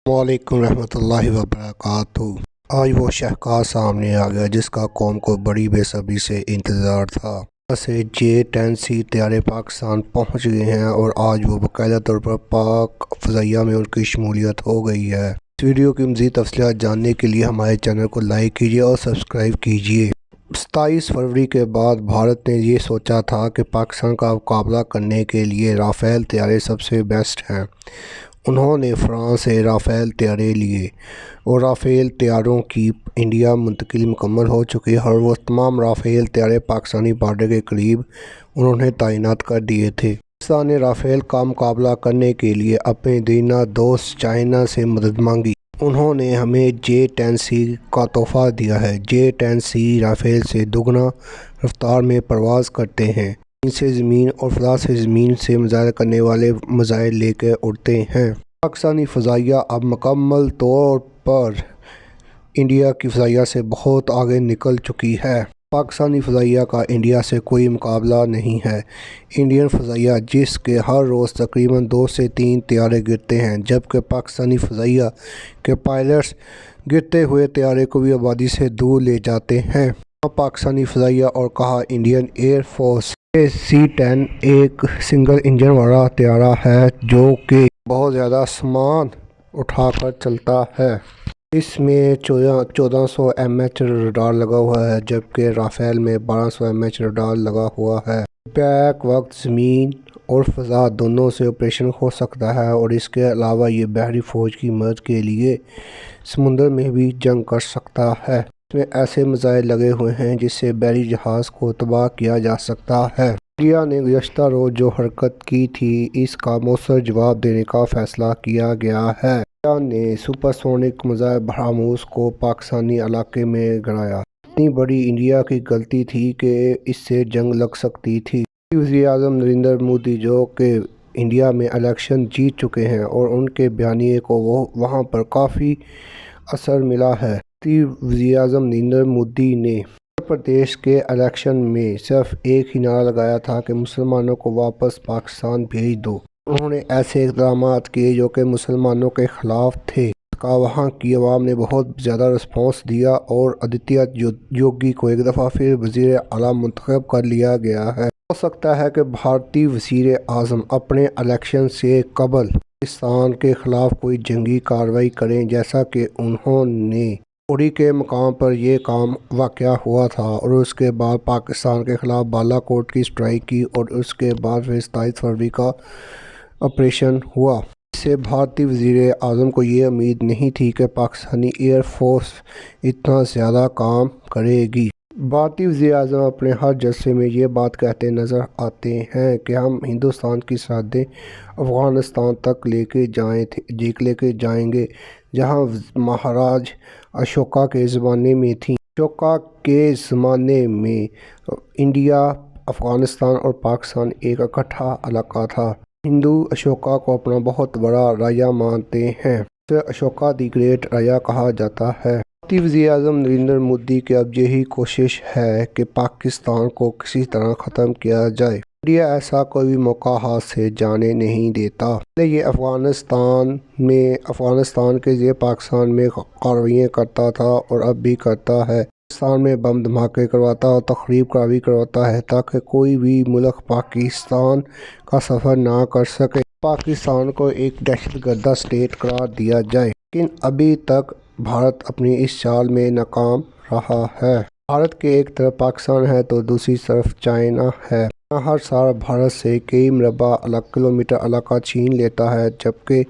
वालेकुम रहमतुल्लाहि व बरकातुहू। आज वो शाहकार सामने आ गया जिसका कौम को बड़ी बेसब्री से इंतज़ार था। से J-10C तैयारे पाकिस्तान पहुंच गए हैं और आज वो बाकायदा तौर पर पाक फ़ज़ाइया में उनकी शमूलियत हो गई है। इस वीडियो की मज़ीद तफ़सीलात जानने के लिए हमारे चैनल को लाइक कीजिए और सब्सक्राइब कीजिए। 27 फरवरी के बाद भारत ने ये सोचा था कि पाकिस्तान का मुकाबला करने के लिए राफ़ेल तैयारे सबसे बेस्ट हैं। उन्होंने फ्रांस से राफ़ेल तैयारे लिए और राफ़ेल तैयारों की इंडिया मुंतकिली मुकम्मल हो चुकी है और वो तमाम राफ़ेल तैयारे पाकिस्तानी बॉर्डर के करीब उन्होंने तैनात कर दिए थे। पाकिस्तान ने राफ़ेल का मुकाबला करने के लिए अपने दीना दोस्त चाइना से मदद मांगी। उन्होंने हमें J-10C का तोहफ़ा दिया है। J-10C राफ़ेल से दुगना रफ्तार में परवाज़ करते हैं। इनसे ज़मीन और फ़ज़ा से ज़मीन से मिज़ाइल करने वाले मिज़ाइल लेकर उड़ते हैं। पाकिस्तानी फ़ज़ाइया अब मुकम्मल तौर पर इंडिया की फ़ज़ाइया से बहुत आगे निकल चुकी है। पाकिस्तानी फ़ज़ाइया का इंडिया से कोई मुकाबला नहीं है। इंडियन फ़ज़ाइया जिसके हर रोज़ तकरीबन 2 से 3 तैयारे गिरते हैं, जबकि पाकिस्तानी फ़ज़ाइया के पायलट्स गिरते हुए तैयारे को भी आबादी से दूर ले जाते हैं। पाकिस्तानी फ़ज़ाइया और कहा इंडियन एयर फोर्स C-10 एक सिंगल इंजन वाला तैयारा है जो कि बहुत ज़्यादा सामान उठाकर चलता है। इसमें 1400 mH रडार लगा हुआ है, जबकि राफ़ेल में 1200 mH रडार लगा हुआ है। बैक वक्त ज़मीन और फ़ज़ा दोनों से ऑपरेशन हो सकता है और इसके अलावा ये बहरी फ़ौज की मदद के लिए समुंदर में भी जंग कर सकता है। इसमें ऐसे मिज़ाइल लगे हुए हैं जिससे बहरी जहाज़ को तबाह किया जा सकता है। इंडिया ने गुज़श्ता रोज़ जो हरकत की थी, इसका मौसर जवाब देने का फ़ैसला किया गया है। इंडिया ने सुपरसोनिक मिज़ाइल ब्रह्मोस को पाकिस्तानी इलाके में गिराया। इतनी बड़ी इंडिया की गलती थी कि इससे जंग लग सकती थी। वज़ीर-ए-आज़म नरेंद्र मोदी जो कि इंडिया में इलेक्शन जीत चुके हैं और उनके बयानिए को वहाँ पर काफ़ी असर मिला है। वज़ीर-ए-आज़म नरेंद्र मोदी ने उत्तर प्रदेश के इलेक्शन में सिर्फ एक ही नारा लगाया था कि मुसलमानों को वापस पाकिस्तान भेज दो। उन्होंने ऐसे इक़दाम किए जो कि मुसलमानों के ख़िलाफ़ थे। का वहाँ की आवाम ने बहुत ज़्यादा रिस्पॉन्स दिया और आदित्य योगी को एक दफ़ा फिर वज़ीर आला मुंतखब कर लिया गया है। हो सकता है कि भारतीय वज़ीर-ए-आज़म अपने इलेक्शन से कबल पाकिस्तान के ख़िलाफ़ कोई जंगी कार्रवाई करें, जैसा कि उन्होंने उड़ी के मकाम पर यह काम वाक़या हुआ था और उसके बाद पाकिस्तान के ख़िलाफ़ बालाकोट की स्ट्राइक की और उसके बाद फिर 27 फरवरी का ऑपरेशन हुआ। इससे भारतीय वज़ीर-ए-आज़म को ये उम्मीद नहीं थी कि पाकिस्तानी एयर फोर्स इतना ज़्यादा काम करेगी। भारतीय वज़ीर-ए-आज़म अपने हर जलसे में ये बात कहते नज़र आते हैं कि हम हिंदुस्तान की सरहदें अफ़गानिस्तान तक लेके जाएंगे, जहां महाराज अशोका के ज़माने में थी। अशोका के ज़माने में इंडिया, अफ़गानिस्तान और पाकिस्तान एक इकट्ठा इलाका था। हिंदू अशोका को अपना बहुत बड़ा राजा मानते हैं। उसे अशोका दी ग्रेट राजा कहा जाता है। भारतीय वज़ीर-ए-आज़म नरेंद्र मोदी की अब यही कोशिश है कि पाकिस्तान को किसी तरह ख़त्म किया जाए। इंडिया ऐसा कोई भी मौका हाथ से जाने नहीं देता। पहले ये अफ़गानिस्तान के लिए पाकिस्तान में कार्रवाइयाँ करता था और अब भी करता है। पाकिस्तान में बम धमाके करवाता और तख़रीब कावी करवाता है ताकि कोई भी मुल्क पाकिस्तान का सफ़र ना कर सके, पाकिस्तान को एक दहशतगर्द स्टेट करार दिया जाए। लेकिन अभी तक भारत अपनी इस चाल में नाकाम रहा है। भारत के एक तरफ पाकिस्तान है तो दूसरी तरफ चाइना है। हर साल भारत से कई मरबा किलोमीटर इलाका छीन लेता है, जबकि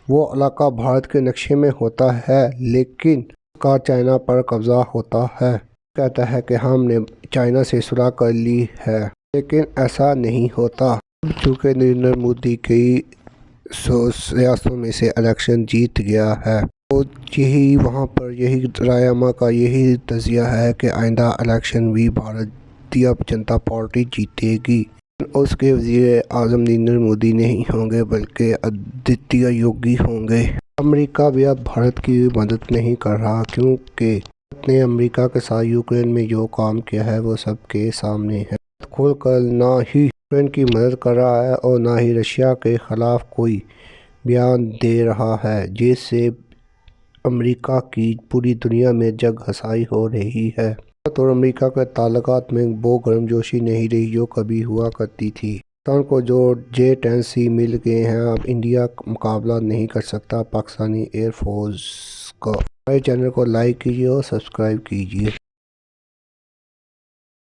वो इलाका भारत के नक्शे में होता है लेकिन का चाइना पर कब्ज़ा होता है। कहता है कि हमने चाइना से सुलह कर ली है, लेकिन ऐसा नहीं होता। चूँकि नरेंद्र मोदी कई सियासतों में से इलेक्शन जीत गया है, तो यही वहाँ पर यही रायमा का यही तज़िया है कि आइंदा इलेक्शन भी भारतीय जनता पार्टी जीतेगी। उसके वज़ीर-ए-आज़म नरेंद्र मोदी नहीं होंगे बल्कि आदित्य योगी होंगे। अमेरिका भी अब भारत की मदद नहीं कर रहा, क्योंकि भारत ने अमेरिका के साथ यूक्रेन में जो काम किया है वो सबके सामने है। खुलकर ना ही यूक्रेन की मदद कर रहा है और ना ही रशिया के ख़िलाफ़ कोई بیان دے رہا ہے، جس سے امریکہ کی پوری دنیا میں جگ ہنسائی ہو رہی ہے۔ بھارت اور امریکہ کے تعلقات میں وہ گرم جوشی نہیں رہی جو کبھی ہوا کرتی تھی۔ پاکستان کو جو J-10C مل گئے ہیں، اب انڈیا مقابلہ نہیں کر سکتا پاکستانی ایئر فورس کا۔ ہمارے چینل کو لائک کیجیے اور سبسکرائب کیجیے۔